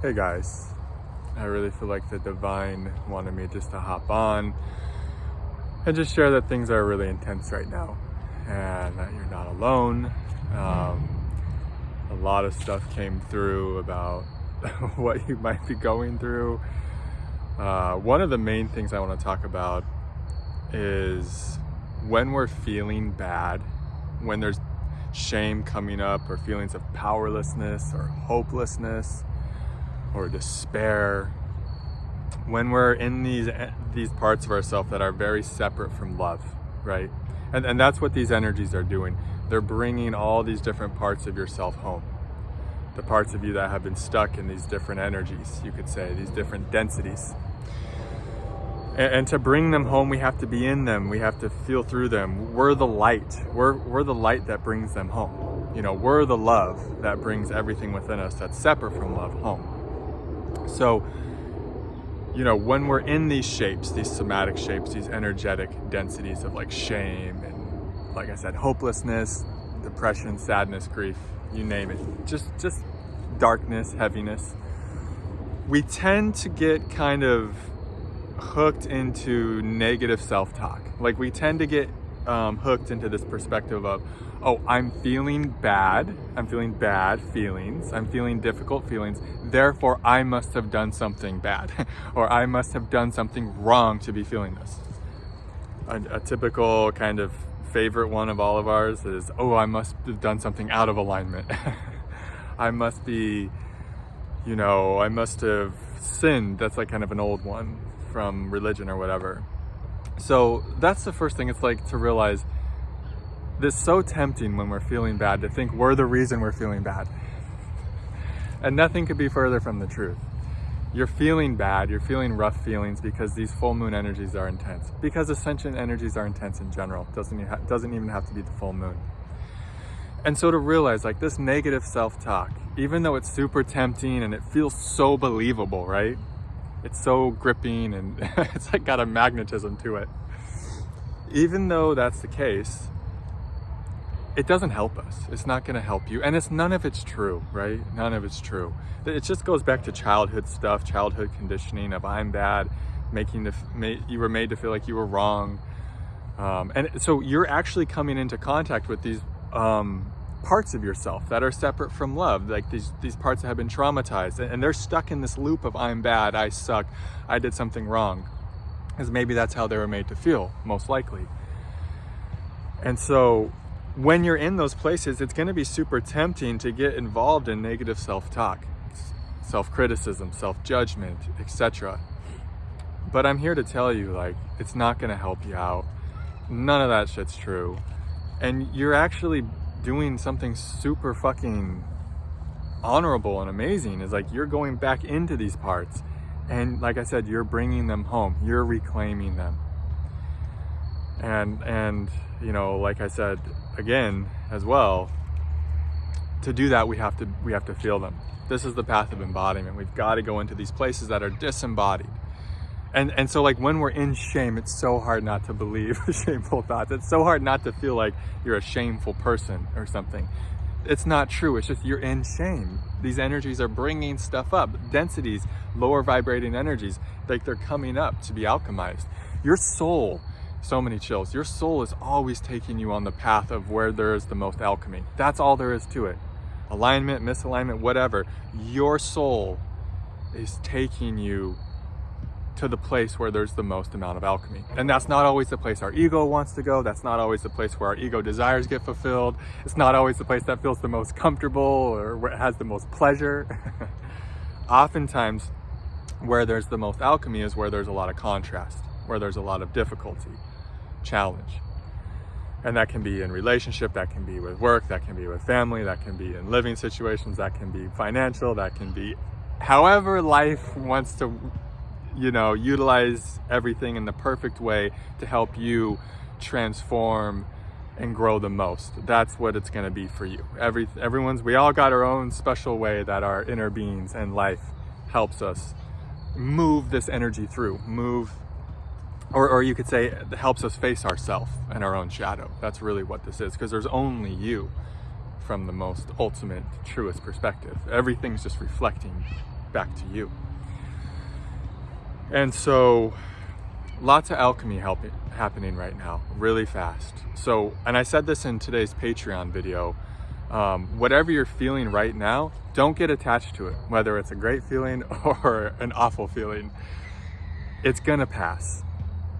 Hey guys, I really feel like the divine wanted me just to hop on and just share that things are really intense right now and that you're not alone. A lot of stuff came through about what you might be going through. One of the main things I want to talk about is when we're feeling bad, when there's shame coming up or feelings of powerlessness or hopelessness or despair, when we're in these parts of ourselves that are very separate from love, right? And that's what these energies are doing. They're bringing all these different parts of yourself home. The parts of you that have been stuck in these different energies, you could say, these different densities. And to bring them home, we have to be in them. We have to feel through them. We're the light. We're the light that brings them home. You know, we're the love that brings everything within us that's separate from love home. So, you know, when we're in these shapes, these somatic shapes, these energetic densities of like shame and, like I said, hopelessness, depression, sadness, grief, you name it, just darkness, heaviness, we tend to get kind of hooked into negative self-talk. Like we tend to get hooked into this perspective of, oh, I'm feeling bad feelings, I'm feeling difficult feelings, therefore I must have done something bad or I must have done something wrong to be feeling this. A typical kind of favorite one of all of ours is, oh, I must have done something out of alignment. I must be, you know, I must have sinned. That's like kind of an old one from religion or whatever. So that's the first thing. It's like to realize this is so tempting when we're feeling bad to think we're the reason we're feeling bad. And nothing could be further from the truth. You're feeling bad, you're feeling rough feelings because these full moon energies are intense. Because Ascension energies are intense in general. Doesn't even have to be the full moon. And so to realize like this negative self-talk, even though it's super tempting and it feels so believable, right? It's so gripping and it's like got a magnetism to it. Even though that's the case, it doesn't help us. It's not going to help you. And none of it's true, right? None of it's true. It just goes back to childhood stuff, childhood conditioning of I'm bad, you were made to feel like you were wrong. And so you're actually coming into contact with these parts of yourself that are separate from love, like these parts that have been traumatized, and they're stuck in this loop of I'm bad, I suck, I did something wrong, because maybe that's how they were made to feel, most likely. And so when you're in those places, it's going to be super tempting to get involved in negative self-talk, self-criticism, self-judgment, etc. But I'm here to tell you, like, it's not going to help you out. None of that shit's true. And you're actually doing something super fucking honorable and amazing. Is like you're going back into these parts, and like I said, you're bringing them home, you're reclaiming them. And you know, like I said again as well, to do that we have to feel them. This is the path of embodiment. We've got to go into these places that are disembodied. And so like when we're in shame, it's so hard not to believe shameful thoughts. It's so hard not to feel like you're a shameful person or something. It's not true. It's just you're in shame. These energies are bringing stuff up. Densities, lower vibrating energies, like they're coming up to be alchemized. Your soul, so many chills. Your soul is always taking you on the path of where there is the most alchemy. That's all there is to it. Alignment, misalignment, whatever. Your soul is taking you to the place where there's the most amount of alchemy. And that's not always the place our ego wants to go. That's not always the place where our ego desires get fulfilled. It's not always the place that feels the most comfortable or where it has the most pleasure. Oftentimes, where there's the most alchemy is where there's a lot of contrast, where there's a lot of difficulty, challenge. And that can be in relationship, that can be with work, that can be with family, that can be in living situations, that can be financial, that can be however life wants to, you know, utilize everything in the perfect way to help you transform and grow the most. That's what it's going to be for you. We all got our own special way that our inner beings and life helps us move this energy through, or you could say it helps us face ourselves and our own shadow. That's really what this is, because there's only you from the most ultimate, truest perspective. Everything's just reflecting back to you. And so lots of alchemy happening right now, really fast. So, and I said this in today's Patreon video, whatever you're feeling right now, don't get attached to it, whether it's a great feeling or an awful feeling. It's gonna pass.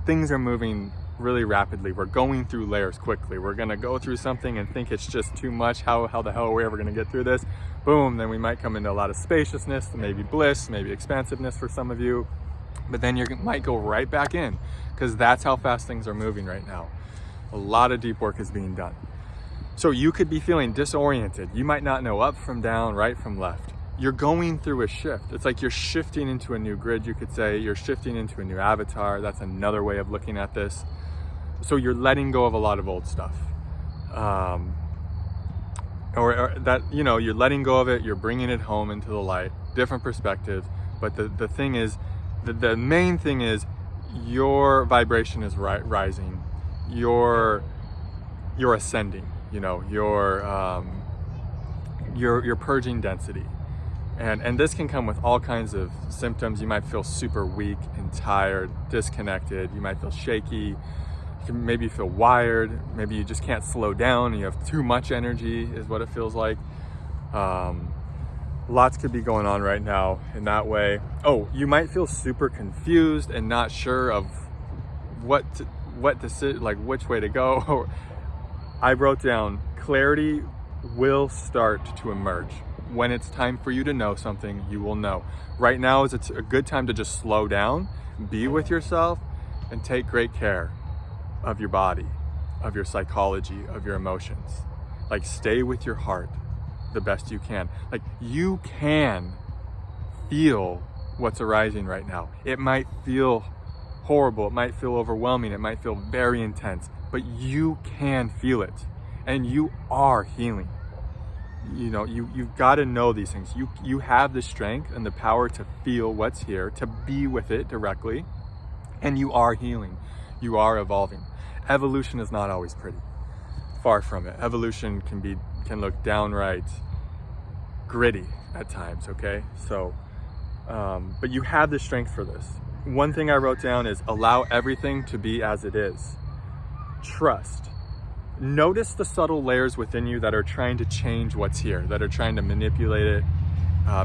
Things are moving really rapidly. We're going through layers quickly. We're gonna go through something and think it's just too much. How the hell are we ever gonna get through this? Boom, then we might come into a lot of spaciousness, maybe bliss, maybe expansiveness for some of you. But then you might go right back in, because that's how fast things are moving right now. A lot of deep work is being done. So you could be feeling disoriented. You might not know up from down, right from left. You're going through a shift. It's like you're shifting into a new grid, you could say. You're shifting into a new avatar. That's another way of looking at this. So you're letting go of a lot of old stuff. Or that, you know, you're letting go of it, you're bringing it home into the light, different perspective. But the thing is, the main thing is your vibration is rising, you're ascending, you know, you're purging density. And this can come with all kinds of symptoms. You might feel super weak and tired, disconnected. You might feel shaky. You can maybe feel wired. Maybe you just can't slow down and you have too much energy is what it feels like. Lots could be going on right now in that way. Oh, you might feel super confused and not sure of what decision, like which way to go. I wrote down, clarity will start to emerge. When it's time for you to know something, you will know. Right now is a good time to just slow down, be with yourself, and take great care of your body, of your psychology, of your emotions. Like, stay with your heart the best you can. Like, you can feel what's arising right now. It might feel horrible, it might feel overwhelming, it might feel very intense, but you can feel it, and you are healing. You know, you've got to know these things. You have the strength and the power to feel what's here, to be with it directly, and you are healing. You are evolving. Evolution is not always pretty. Far from it. Evolution can look downright gritty at times, okay? So, but you have the strength for this. One thing I wrote down is allow everything to be as it is. Trust. Notice the subtle layers within you that are trying to change what's here, that are trying to manipulate it,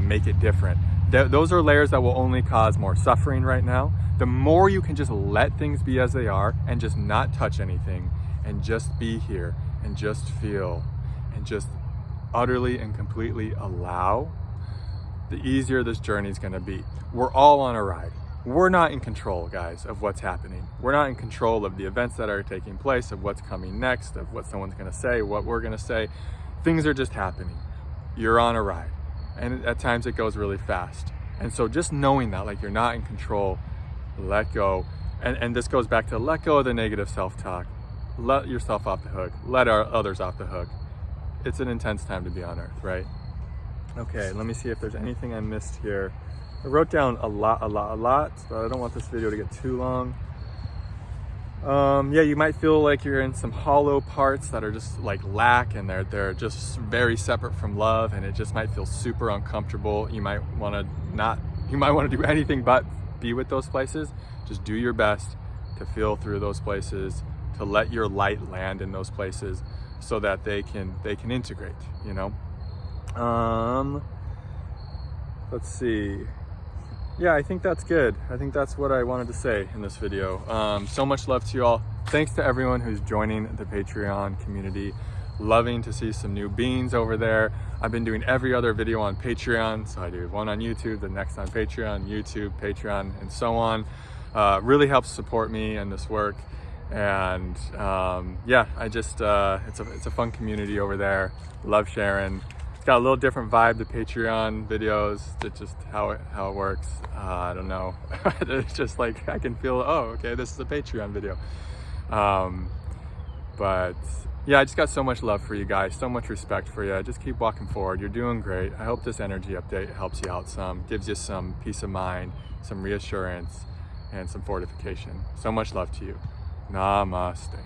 make it different. Those are layers that will only cause more suffering right now. The more you can just let things be as they are and just not touch anything and just be here and just feel and just utterly and completely allow, the easier this journey is going to be. We're all on a ride. We're not in control, guys, of what's happening. We're not in control of the events that are taking place, of what's coming next, of what someone's going to say, what we're going to say. Things are just happening. You're on a ride. And at times it goes really fast. And so just knowing that, like, you're not in control, let go. And this goes back to let go of the negative self-talk. Let yourself off the hook. Let others off the hook. It's an intense time to be on Earth, right? Okay, let me see if there's anything I missed here. I wrote down a lot, but I don't want this video to get too long. Yeah, you might feel like you're in some hollow parts that are just like lack, and they're just very separate from love, and it just might feel super uncomfortable. You might want to do anything but be with those places. Just do your best to feel through those places, to let your light land in those places so that they can integrate, you know? Let's see. Yeah, I think that's good. I think that's what I wanted to say in this video. So much love to you all. Thanks to everyone who's joining the Patreon community. Loving to see some new beings over there. I've been doing every other video on Patreon. So I do one on YouTube, the next on Patreon, YouTube, Patreon, and so on. Really helps support me and this work. And yeah, I just, it's a fun community over there. Love sharing. Got a little different vibe to Patreon videos, to just how it works. I don't know. It's just like I can feel, oh, okay, this is a Patreon video. But yeah, I just got so much love for you guys, so much respect for you. Just keep walking forward. You're doing great. I hope this energy update helps you out some, gives you some peace of mind, some reassurance, and some fortification. So much love to you. Namaste.